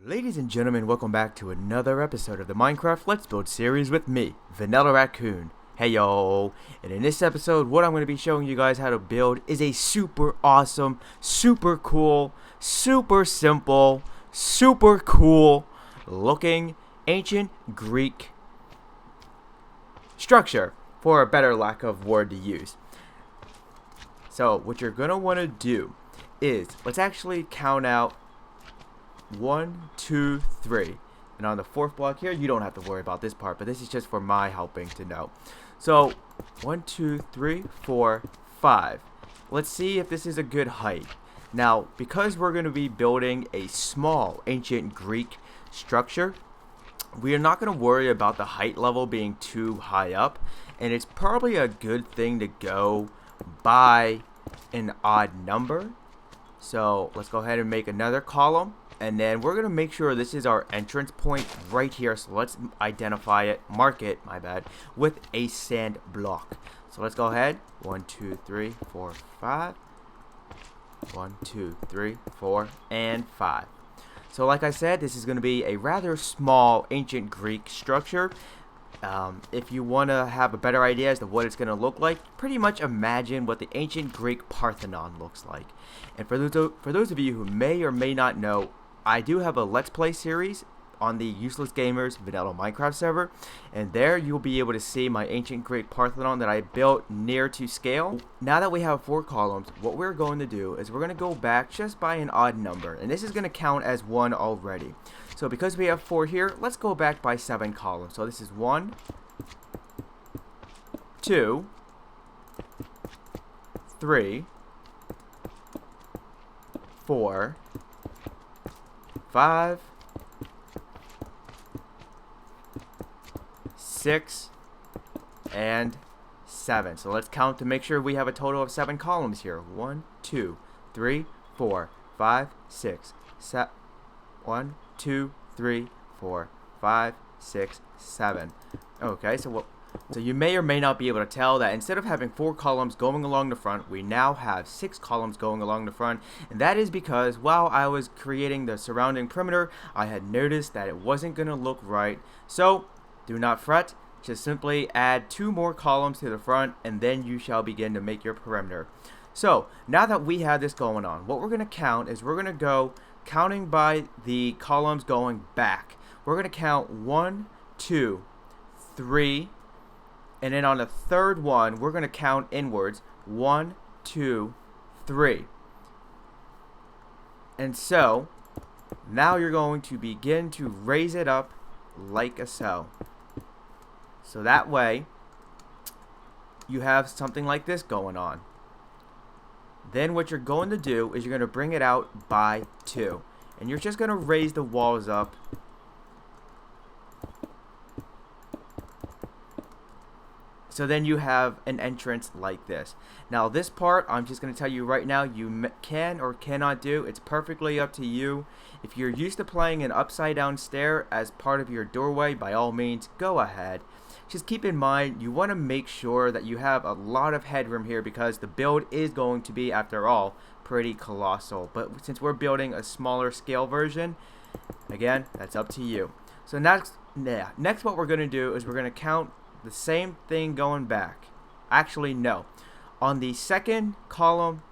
Ladies and gentlemen, welcome back to another episode of the Minecraft Let's Build series with me, Vanillaraccoon. Hey yo! And in this episode, what I'm going to be showing you guys how to build is a super awesome, super cool, super simple, super cool looking ancient Greek structure, for a better lack of word to use. So what you're going to want to do is, let's actually count out 1, 2, 3, and on the fourth block here, you don't have to worry about this part, but this is just for my helping to know. So 1, 2, 3, 4, 5. Let's see if this is a good height. Now, because we're going to be building a small ancient Greek structure, we are not going to worry about the height level being too high up, and it's probably a good thing to go by an odd number. So let's go ahead and make another column. And then we're going to make sure this is our entrance point right here. So let's identify it, mark it, my bad, with a sand block. So let's go ahead. 1, 2, 3, 4, 5. 1, 2, 3, 4, and 5. So like I said, this is going to be a rather small ancient Greek structure. If you want to have a better idea as to what it's going to look like, pretty much imagine what the ancient Greek Parthenon looks like. And for those of you who may or may not know, I do have a Let's Play series on the Useless Gamers Vanilla Minecraft server, and there you'll be able to see my ancient Greek Parthenon that I built near to scale. Now that we have 4 columns, what we're going to do is we're going to go back just by an odd number, and this is going to count as 1 already. So because we have 4 here, let's go back by 7 columns. So this is 1, 2, 3, 4, 5, 6, and 7. So let's count to make sure we have a total of 7 columns here. 1, 2, 3, 4, 5, 6, 7. 1, 2, 3, 4, 5, 6, 7. Okay, so you may or may not be able to tell that instead of having 4 columns going along the front, we now have 6 columns going along the front, and that is because while I was creating the surrounding perimeter, I had noticed that it wasn't going to look right. So do not fret, just simply add 2 more columns to the front, and then you shall begin to make your perimeter. So now that we have this going on, what we're going to count is we're going to go counting by the columns going back. We're going to count 1, 2, 3, and then on the third one, we're going to count inwards. 1, 2, 3. And so, now you're going to begin to raise it up like so. So that way, you have something like this going on. Then what you're going to do is you're going to bring it out by 2. And you're just going to raise the walls up. So then you have an entrance like this. Now this part, I'm just going to tell you right now, you can or cannot do. It's perfectly up to you. If you're used to playing an upside down stair as part of your doorway, by all means, go ahead. Just keep in mind, you want to make sure that you have a lot of headroom here because the build is going to be, after all, pretty colossal. But since we're building a smaller scale version, again, that's up to you. So next what we're going to do is we're going to count the same thing going back. Actually, no. On the second column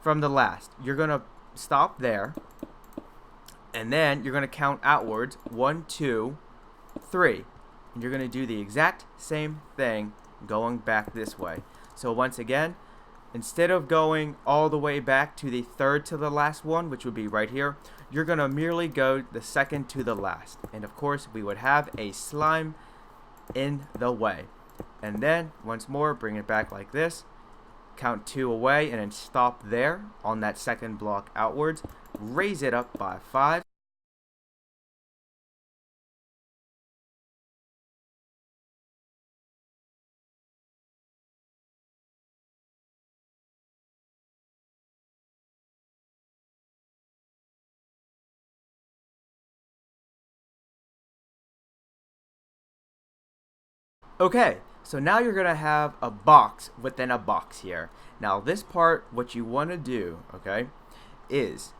from the last, you're going to stop there. And then you're going to count outwards. 1, 2, 3. And you're going to do the exact same thing going back this way. So once again, instead of going all the way back to the third to the last one, which would be right here, you're going to merely go the second to the last. And of course, we would have a slime in the way. And then once more, bring it back like this. Count 2 away and then stop there on that second block outwards. Raise it up by 5. Okay, so now you're going to have a box within a box here. Now this part, what you want to do, okay, is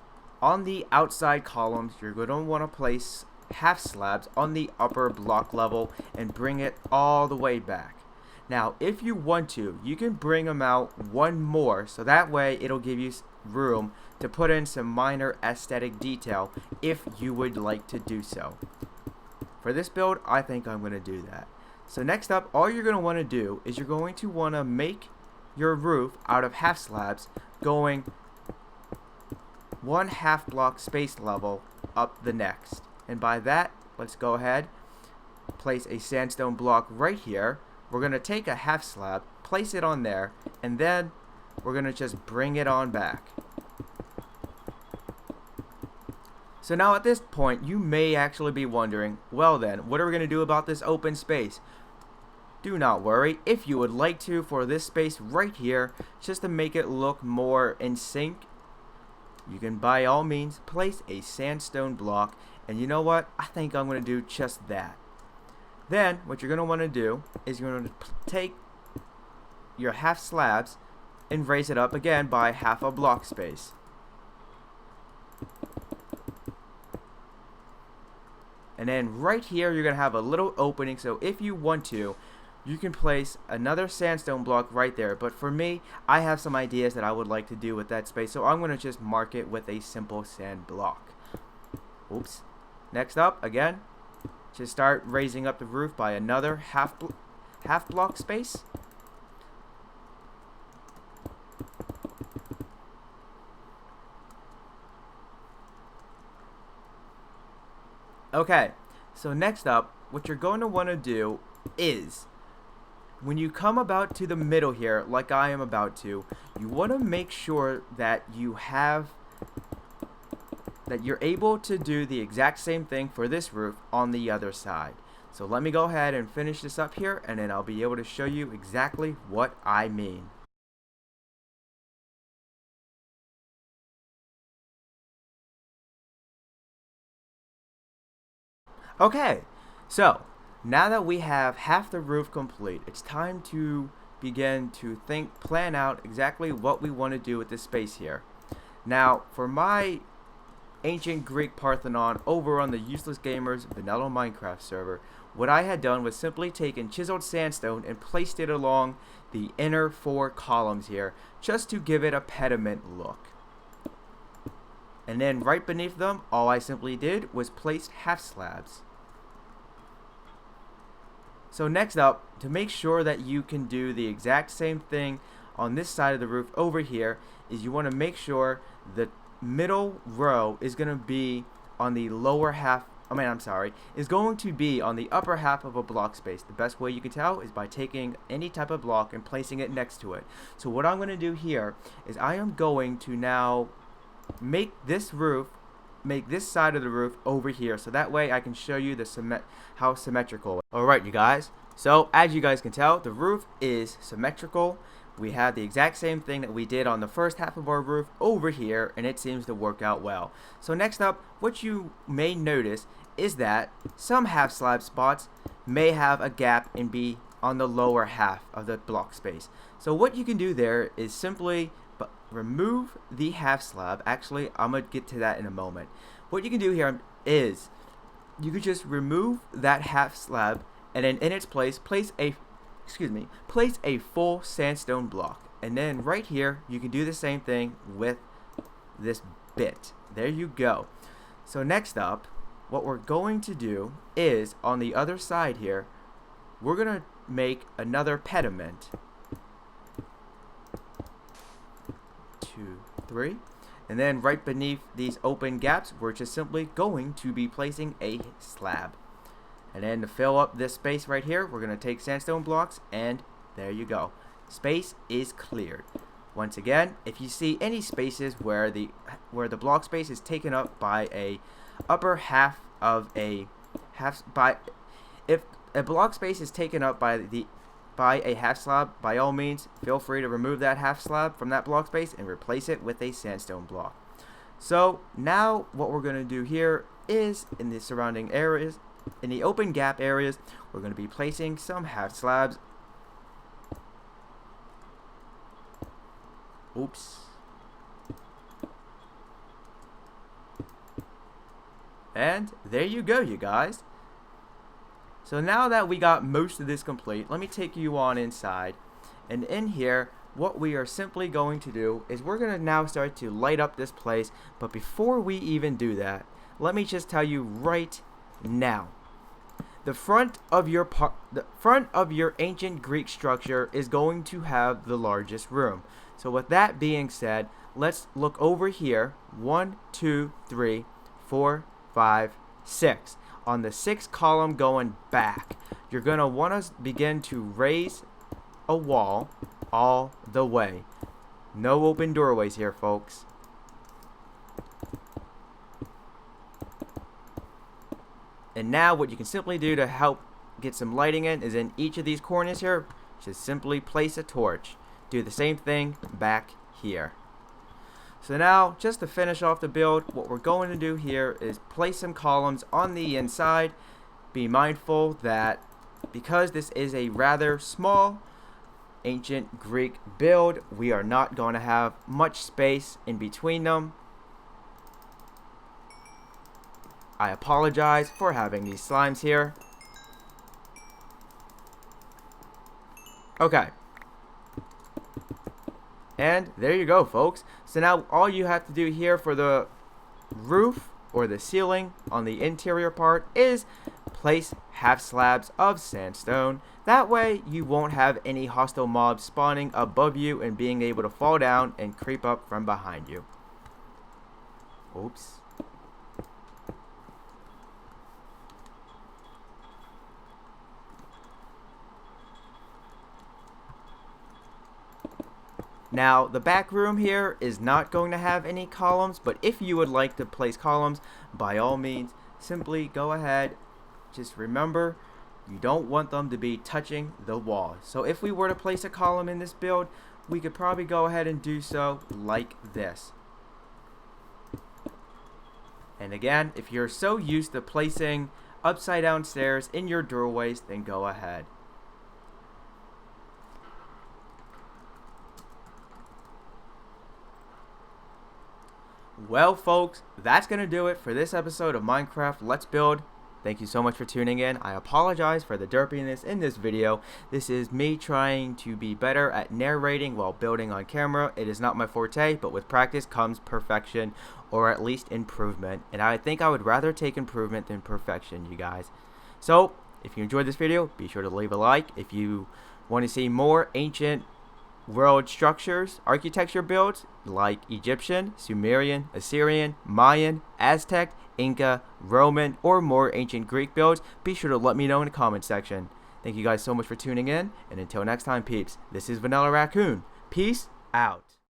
on the outside columns, you're going to want to place half slabs on the upper block level and bring it all the way back. Now, if you want to, you can bring them out one more, so that way it'll give you room to put in some minor aesthetic detail if you would like to do so. For this build, I think I'm going to do that. So next up, all you're going to want to do is you're going to want to make your roof out of half slabs going 1/2 block space level up the next. And by that, let's go ahead, place a sandstone block right here. We're going to take a half slab, place it on there, and then we're going to just bring it on back. So now at this point, you may actually be wondering, well then, what are we going to do about this open space? Do not worry. If you would like to, for this space right here, just to make it look more in sync, you can by all means place a sandstone block. And you know what? I think I'm going to do just that. Then what you're going to want to do is you're going to take your half slabs and raise it up again by 1/2 block space. And then right here you're going to have a little opening, so if you want to, you can place another sandstone block right there. But for me, I have some ideas that I would like to do with that space, so I'm going to just mark it with a simple sand block. Oops. Next up, again, just start raising up the roof by another half block space. Okay, so next up, what you're going to want to do is, when you come about to the middle here, like I am about to, you want to make sure that you're able to do the exact same thing for this roof on the other side. So let me go ahead and finish this up here, and then I'll be able to show you exactly what I mean. Okay, so now that we have half the roof complete, it's time to begin to plan out exactly what we want to do with this space here. Now, for my ancient Greek Parthenon over on the Useless Gamers Vanilla Minecraft server, what I had done was simply taken chiseled sandstone and placed it along the inner 4 columns here, just to give it a pediment look. And then right beneath them, all I simply did was place half slabs. So next up, to make sure that you can do the exact same thing on this side of the roof over here, is you want to make sure the middle row is going to be on the lower half, is going to be on the upper half of a block space. The best way you can tell is by taking any type of block and placing it next to it. So what I'm going to do here is I am going to now make this side of the roof over here, so that way I can show you how symmetrical. Alright you guys, so as you guys can tell, the roof is symmetrical. We have the exact same thing that we did on the first half of our roof over here, and it seems to work out well. So next up, what you may notice is that some half slab spots may have a gap and be on the lower half of the block space. So what you can do there is simply remove the half slab. Actually, I'm going to get to that in a moment. What you can do here is you could just remove that half slab, and then in its place place a full sandstone block. And then right here you can do the same thing with this bit. There you go. So next up, what we're going to do is on the other side here, we're going to make another pediment. 2, 3, and then right beneath these open gaps, we're just simply going to be placing a slab. And then to fill up this space right here, we're going to take sandstone blocks, and there you go. Space is cleared. Once again, if you see any spaces where the block space is taken up by a upper half of if a block space is taken up by a half slab, by all means feel free to remove that half slab from that block space and replace it with a sandstone block. So now what we're going to do here is in the surrounding areas, in the open gap areas, we're going to be placing some half slabs. Oops. And there you go, you guys. So now that we got most of this complete, let me take you on inside. And in here, what we are simply going to do is we're going to now start to light up this place. But before we even do that, let me just tell you right now. The front of your ancient Greek structure is going to have the largest room. So with that being said, let's look over here. 1, 2, 3, 4, 5, 6. On the 6th column going back, you're going to want to begin to raise a wall all the way. No open doorways here, folks. And now what you can simply do to help get some lighting in is in each of these corners here, just simply place a torch. Do the same thing back here. So now, just to finish off the build, what we're going to do here is place some columns on the inside. Be mindful that because this is a rather small ancient Greek build, we are not going to have much space in between them. I apologize for having these slimes here. Okay. And there you go, folks. So now all you have to do here for the roof or the ceiling on the interior part is place half slabs of sandstone. That way you won't have any hostile mobs spawning above you and being able to fall down and creep up from behind you. Oops. Now, the back room here is not going to have any columns, but if you would like to place columns, by all means, simply go ahead. Just remember, you don't want them to be touching the wall. So if we were to place a column in this build, we could probably go ahead and do so like this. And again, if you're so used to placing upside down stairs in your doorways, then go ahead. Well, folks, that's going to do it for this episode of Minecraft Let's Build. Thank you so much for tuning in. I apologize for the derpiness in this video. This is me trying to be better at narrating while building on camera. It is not my forte, but with practice comes perfection, or at least improvement. And I think I would rather take improvement than perfection, you guys. So, if you enjoyed this video, be sure to leave a like. If you want to see more ancient world structures, architecture builds like Egyptian, Sumerian, Assyrian, Mayan, Aztec, Inca, Roman, or more ancient Greek builds, be sure to let me know in the comment section. Thank you guys so much for tuning in, and until next time, peeps, this is Vanillaraccoon. Peace out.